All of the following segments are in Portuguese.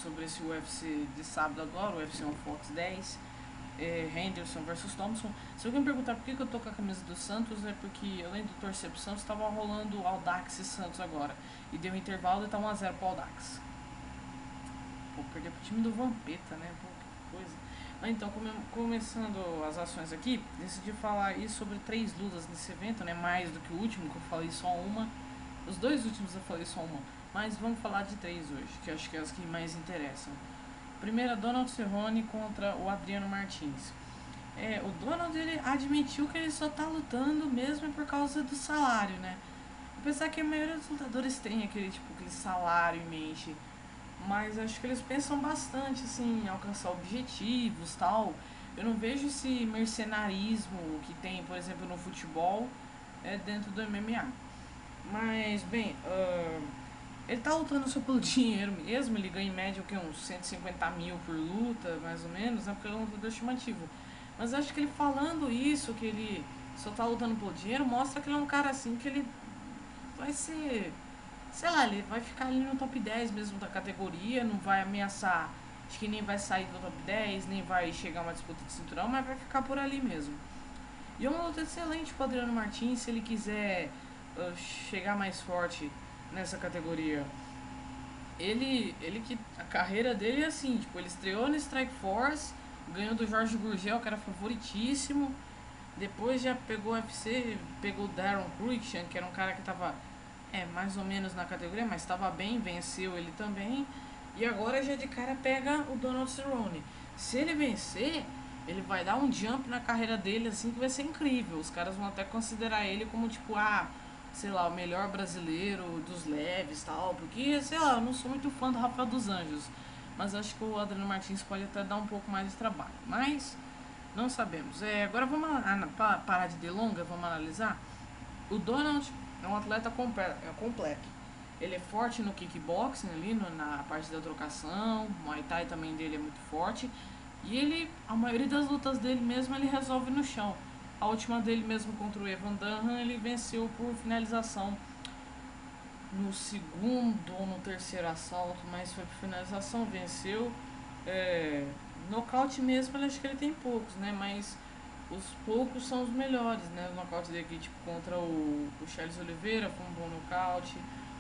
sobre esse UFC de sábado agora, o UFC on Fox 10, Henderson versus Thompson. Se alguém perguntar por que eu tô com a camisa do Santos, é porque além do torcer pro Santos, tava rolando Audax e Santos agora. E deu um intervalo e tá 1 a 0 pro Audax. Pô, perder pro time do Vampeta, né? Pô, que coisa. Mas então, começando as ações aqui, decidi falar aí sobre 3 lutas nesse evento, né? Mais do que o último, que eu falei só uma. Os 2 últimos eu falei só uma. Mas vamos falar de 3 hoje, que acho que é as que mais interessam. Primeira, Donald Cerrone contra o Adriano Martins. O Donald, ele admitiu que ele só tá lutando mesmo por causa do salário, né? Apesar que a maioria dos lutadores tem aquele salário em mente, mas acho que eles pensam bastante assim, em alcançar objetivos, tal. Eu não vejo esse mercenarismo que tem, por exemplo, no futebol, dentro do MMA. Mas, bem, ele tá lutando só pelo dinheiro mesmo. Ele ganha em média uns 150 mil por luta, mais ou menos, né? Porque ele é um lutador estimativo. Mas acho que ele falando isso, que ele só tá lutando pelo dinheiro, mostra que ele é um cara assim, que ele vai ser, sei lá, ele vai ficar ali no top 10 mesmo da categoria, não vai ameaçar, acho que nem vai sair do top 10, nem vai chegar a uma disputa de cinturão, mas vai ficar por ali mesmo. E é uma luta excelente pro Adriano Martins, se ele quiser chegar mais forte nessa categoria. Ele que a carreira dele é assim, tipo, ele estreou no Strike Force, ganhou do Jorge Gurgel, que era favoritíssimo. Depois já pegou o UFC, pegou o Darren Cruikshank, que era um cara que tava mais ou menos na categoria, mas estava bem, venceu ele também. E agora já de cara pega o Donald Cerrone. Se ele vencer, ele vai dar um jump na carreira dele assim que vai ser incrível. Os caras vão até considerar ele como tipo, sei lá, o melhor brasileiro dos leves, tal, porque sei lá, eu não sou muito fã do Rafael dos Anjos, mas acho que o Adriano Martins pode até dar um pouco mais de trabalho. Mas não sabemos. Agora vamos parar de delonga, vamos analisar. O Donald é um atleta completo. Ele é forte no kickboxing ali, na parte da trocação. O Muay Thai também dele é muito forte. E ele, a maioria das lutas dele mesmo, ele resolve no chão. A última dele mesmo contra o Evan Dunham, ele venceu por finalização no segundo ou no terceiro assalto, mas foi por finalização, venceu. Nocaute mesmo, eu acho que ele tem poucos, né? Mas os poucos são os melhores, né? O nocaute dele aqui, tipo, contra o Charles Oliveira, foi um bom nocaute.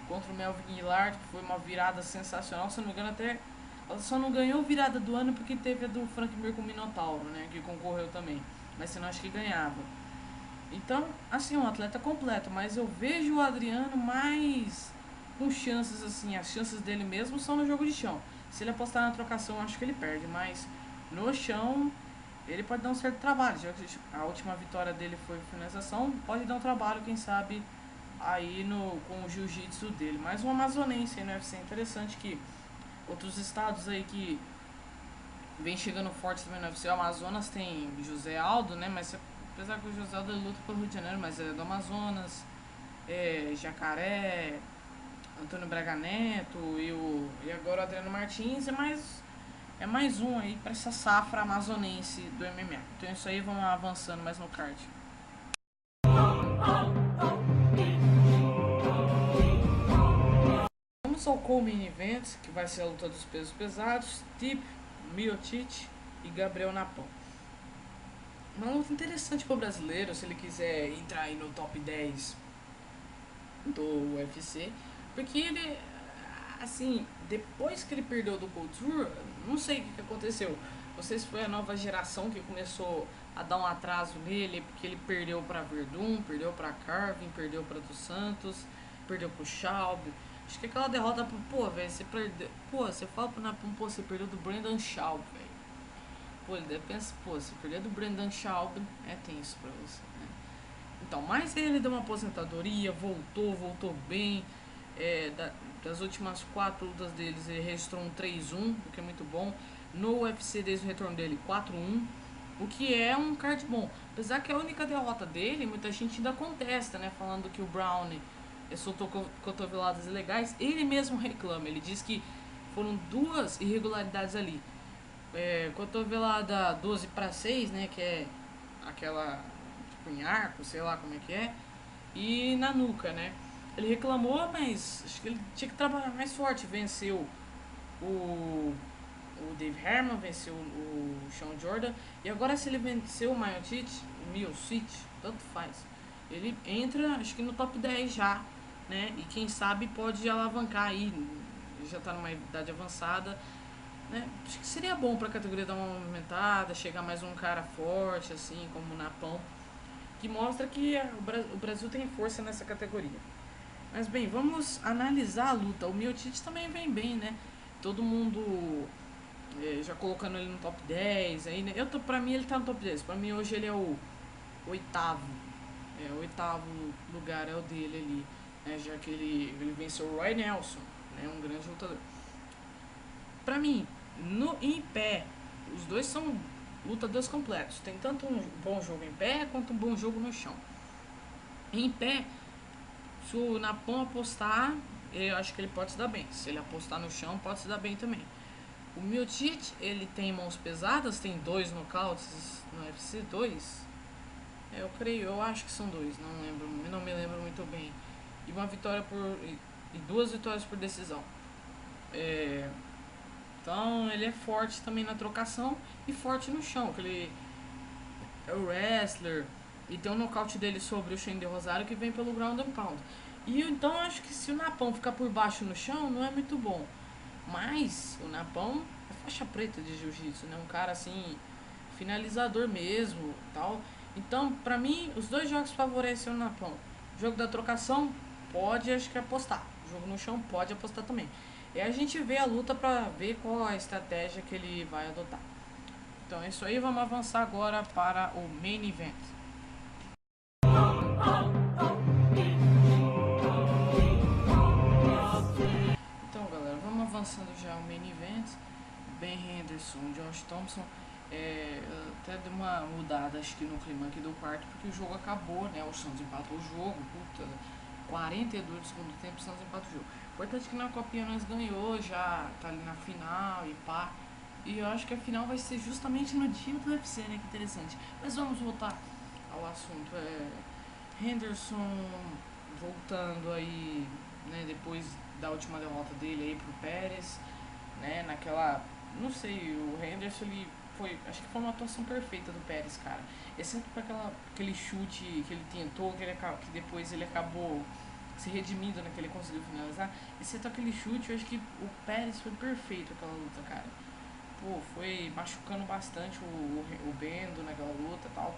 Contra o Melvin Guillard, que foi uma virada sensacional. Se não me engano, até ela só não ganhou virada do ano porque teve a do Frank Mir com o Minotauro, né? Que concorreu também. Mas senão acho que ganhava. Então, assim, um atleta completo. Mas eu vejo o Adriano mais com chances, assim. As chances dele mesmo são no jogo de chão. Se ele apostar na trocação, eu acho que ele perde. Mas no chão, ele pode dar um certo trabalho. Já que a última vitória dele foi finalização, pode dar um trabalho, quem sabe, aí com o jiu-jitsu dele. Mais um amazonense aí no UFC. Interessante que outros estados aí que vem chegando forte também no UFC. O Amazonas tem José Aldo, né? Mas apesar que o José Aldo luta pelo Rio de Janeiro, mas é do Amazonas. Jacaré, Antônio Braga Neto e agora o Adriano Martins. É mais um aí para essa safra amazonense do MMA. Então isso aí, vamos avançando mais no card. Vamos ao co-main event, que vai ser a luta dos pesos pesados. Stipe Miocic e Gabriel Napão. Uma luta interessante para o brasileiro, se ele quiser entrar aí no top 10 do UFC. Porque ele, assim, depois que ele perdeu do Couture, não sei o que aconteceu. Não sei se foi a nova geração que começou a dar um atraso nele, porque ele perdeu para Verdun, perdeu para Carvin, perdeu para Dos Santos, perdeu pro Schaub. Acho que aquela derrota, velho, você perdeu. Você fala pro Napão, você perdeu do Brandon Schaub, velho. Ele deve pensar, você perdeu do Brandon Schaub, tem isso pra você, né? Então, mas ele deu uma aposentadoria, voltou bem. Das últimas 4 lutas deles, ele registrou um 3-1, o que é muito bom. No UFC, desde o retorno dele, 4-1, o que é um card bom. Apesar que a única derrota dele, muita gente ainda contesta, né? Falando que o Brown soltou cotoveladas ilegais. Ele mesmo reclama, ele diz que foram 2 irregularidades ali. Cotovelada 12-6, né? Que é aquela tipo em arco, sei lá como é que é. E na nuca, né? Ele reclamou, mas acho que ele tinha que trabalhar mais forte. Venceu o Dave Herman, venceu o Sean Jordan. E agora se ele venceu o Miocic, tanto faz. Ele entra, acho que no top 10 já, né? E quem sabe pode alavancar aí, já tá numa idade avançada, né? Acho que seria bom pra categoria dar uma movimentada, chegar mais um cara forte, assim, como o Napão, que mostra que o Brasil tem força nessa categoria. Mas bem, vamos analisar a luta. O Miocic também vem bem, né? Todo mundo já colocando ele no top 10 aí, né? Pra mim ele tá no top 10. Pra mim hoje ele é o oitavo. O oitavo lugar é o dele ali, né? Já que ele venceu o Roy Nelson, né? Um grande lutador. Pra mim, em pé, os dois são lutadores completos. Tem tanto um bom jogo em pé quanto um bom jogo no chão. Em pé, se o Napão apostar, eu acho que ele pode se dar bem. Se ele apostar no chão, pode se dar bem também. O Miocic, ele tem mãos pesadas, tem 2 nocautes no UFC, 2. Eu creio, eu acho que são 2, não me lembro muito bem. E uma vitória e 2 vitórias por decisão. Então ele é forte também na trocação e forte no chão, que ele é o wrestler. E tem um nocaute dele sobre o Shane de Rosário que vem pelo ground and pound. E então acho que se o Napão ficar por baixo no chão, não é muito bom. Mas o Napão é faixa preta de jiu-jitsu, né? Um cara assim, finalizador mesmo, tal. Então, pra mim, os dois jogos favorecem o Napão. O jogo da trocação pode, acho que apostar. O jogo no chão pode apostar também. E a gente vê a luta pra ver qual a estratégia que ele vai adotar. Então é isso aí, vamos avançar agora para o main event. Então galera, vamos avançando já ao main event. Ben Henderson, Josh Thompson. Até deu uma mudada acho que no clima aqui do quarto, porque o jogo acabou, né? O Santos empatou o jogo, puta, 42 do segundo tempo, o Santos empatou o jogo. Importante que na Copinha nós ganhou, já tá ali na final e pá. E eu acho que a final vai ser justamente no dia do UFC, né? Que interessante. Mas vamos voltar ao assunto. Henderson voltando aí, né? Depois da última derrota dele aí pro Pérez, né? Naquela, não sei, o Henderson ele foi, acho que foi uma atuação perfeita do Pérez, cara. Exceto para aquele chute que ele tentou, que depois ele acabou se redimindo, né? Que ele conseguiu finalizar. Exceto aquele chute, eu acho que o Pérez foi perfeito aquela luta, cara. Pô, foi machucando bastante o Bendo naquela luta e tal.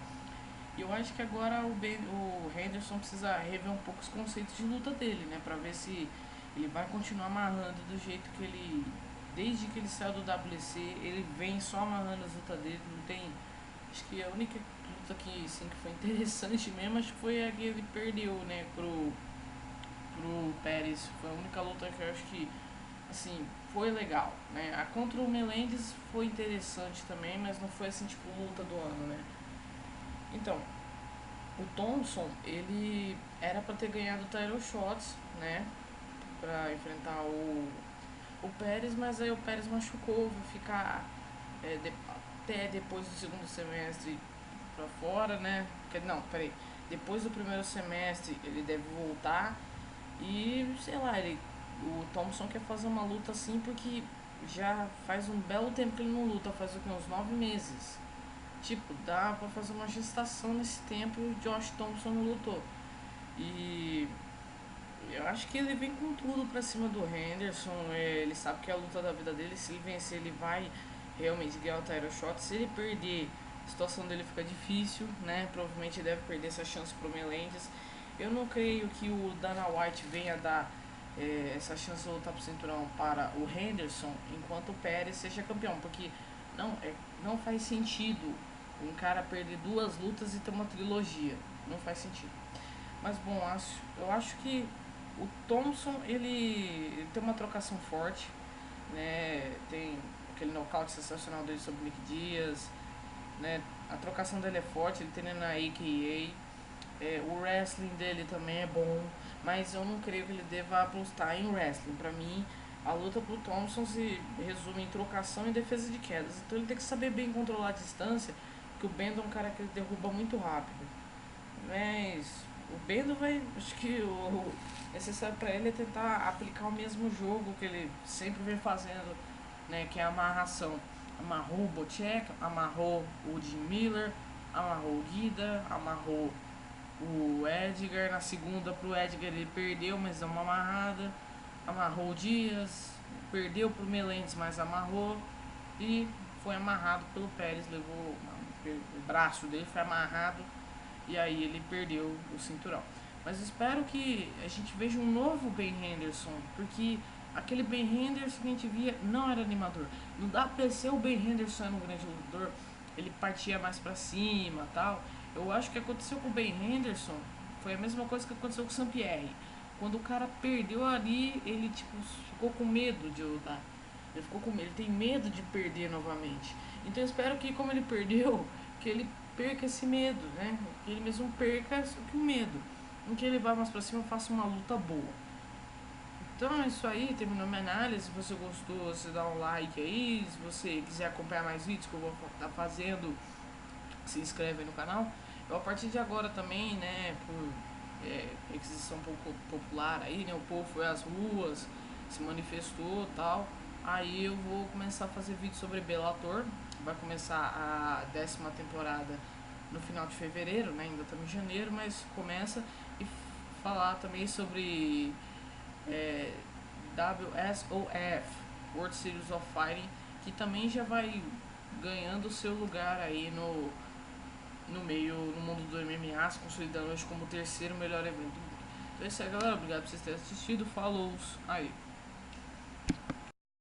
E eu acho que agora o Henderson precisa rever um pouco os conceitos de luta dele, né? Pra ver se ele vai continuar amarrando do jeito que ele... Desde que ele saiu do WC, ele vem só amarrando as lutas dele. Não tem... Acho que a única luta que, assim, que foi interessante mesmo, acho que foi a que ele perdeu, né? Pro Pérez. Foi a única luta que eu acho que, assim, foi legal, né? A contra o Melendez foi interessante também, mas não foi, assim, tipo, luta do ano, né? Então, o Thompson, ele era para ter ganhado o title shots, né? Pra enfrentar o Pérez, mas aí o Pérez machucou, vai ficar até depois do segundo semestre pra fora, né? Não, peraí. Depois do primeiro semestre ele deve voltar e, sei lá, o Thompson quer fazer uma luta assim porque já faz um belo tempo que ele não luta, faz o que, uns 9 meses. Tipo, dá pra fazer uma gestação nesse tempo e o Josh Thompson não lutou. E eu acho que ele vem com tudo pra cima do Henderson. Ele sabe que é a luta da vida dele. Se ele vencer, ele vai realmente ganhar o title shot. Se ele perder, a situação dele fica difícil, né? Provavelmente ele deve perder essa chance pro Melendez. Eu não creio que o Dana White venha dar essa chance de lutar pro cinturão para o Henderson enquanto o Pérez seja campeão, porque não faz sentido um cara perder 2 lutas e ter uma trilogia. Não faz sentido. Mas bom, eu acho que o Thompson ele tem uma trocação forte, né? Tem aquele nocaute sensacional dele sobre o Nick Diaz, né? A trocação dele é forte, ele treina na AKA. O wrestling dele também é bom, mas eu não creio que ele deva apostar em wrestling. Pra mim, a luta pro Thompson se resume em trocação e defesa de quedas. Então ele tem que saber bem controlar a distância, porque o Bendo é um cara que derruba muito rápido. Mas o Bendo vai, acho que o necessário pra ele é tentar aplicar o mesmo jogo que ele sempre vem fazendo né, que é a amarração. Amarrou o Bocek, amarrou o Jim Miller, amarrou o Guida, amarrou o Edgar. Na segunda pro Edgar ele perdeu, mas deu uma amarrada. Amarrou o Dias, perdeu pro Melendez, mas amarrou. E foi amarrado pelo Pérez, levou o braço dele, foi amarrado. E aí ele perdeu o cinturão. Mas espero que a gente veja um novo Ben Henderson, porque aquele Ben Henderson que a gente via não era animador. Não dá pra ser o Ben Henderson era um grande lutador, ele partia mais pra cima, tal. Eu acho que aconteceu com o Ben Henderson foi a mesma coisa que aconteceu com o Saint-Pierre. Quando o cara perdeu ali, ele tipo ficou com medo de lutar. Ele ficou com medo, ele tem medo de perder novamente. Então eu espero que como ele perdeu, que ele perca esse medo, né? Que ele mesmo perca o medo. Em que ele vá mais pra cima e faça uma luta boa. Então é isso aí, terminou minha análise. Se você gostou, você dá um like aí. Se você quiser acompanhar mais vídeos que eu vou estar fazendo, se inscreve aí no canal. Eu a partir de agora também, né, por requisição popular aí, né, o povo foi às ruas, se manifestou e tal. Aí eu vou começar a fazer vídeos sobre Bellator. Vai começar a 10ª temporada no final de fevereiro, né? Ainda estamos em janeiro, mas começa. E falar também sobre WSOF, World Series of Fighting, que também já vai ganhando seu lugar aí no mundo do MMA, se consolidando hoje como o terceiro melhor evento do mundo. Então é isso aí, galera. Obrigado por vocês terem assistido. Falou aí.